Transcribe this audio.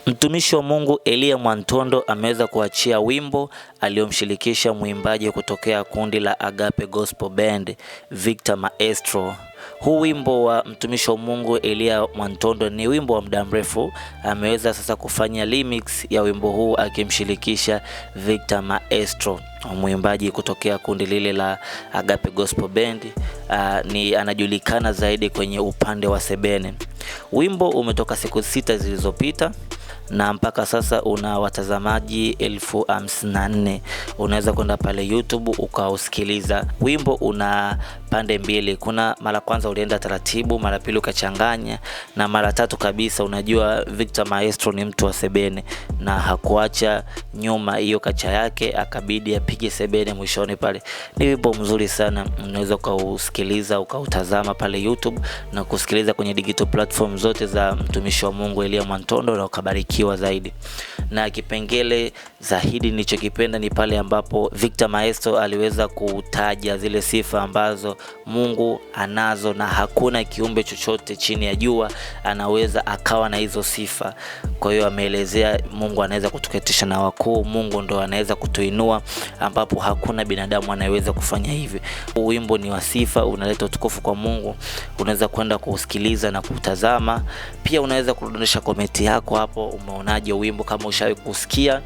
Mtumishi wa Mungu Elia Mwantondo ameweza kuachia wimbo aliomshirikisha mwimbaji kutokea kundi la Agape Gospel Band, Victor Maestro. Huu wimbo wa mtumishi wa Mungu Elia Mwantondo ni wimbo wa muda mrefu. Ameweza sasa kufanya remix ya wimbo huu akimshirikisha Victor Maestro, mwimbaji kutokea kundi lile la Agape Gospel Band. Ni anajulikana zaidi kwenye upande wa sebene. Wimbo umetoka siku 6 zilizopita na mpaka sasa una watazamaji 54,000. Unaweza kwenda pale YouTube ukausikiliza. Wimbo una pande mbili. Kuna mara kwanza ulienda taratibu, mara pili ukachanganya, na mara tatu kabisa. Unajua Victor Maestro ni mtu wa sebene na hakuacha nyuma hiyo kacha yake, akabidi apige sebene mwishoni pale. Ni wimbo mzuri sana, unaweza ukausikiliza ukautazama pale YouTube na kusikiliza kwenye digital platform zote za mtumishi wa Mungu Elia Mwantondo na ukabarikiwa zaidi. Na kipengele zaidi nilichokipenda ni pale ambapo Victor Maestro aliweza kutaja zile sifa ambazo Mungu anazo na hakuna kiumbe chochote chini ya jua anaweza akawa na hizo sifa. Kwa hiyo ameelezea Mungu anaweza kutuketisha na wakuu, Mungu ndo anaweza kutuinua ambapo hakuna binadamu anayeweza kufanya hivi. Wimbo ni wa sifa, unaleta utukufu kwa Mungu. Unaweza kwenda kusikiliza na kutazama. Pia unaweza kudondosha komenti yako hapo, umeonaje wimbo, kama ushawahi kusikia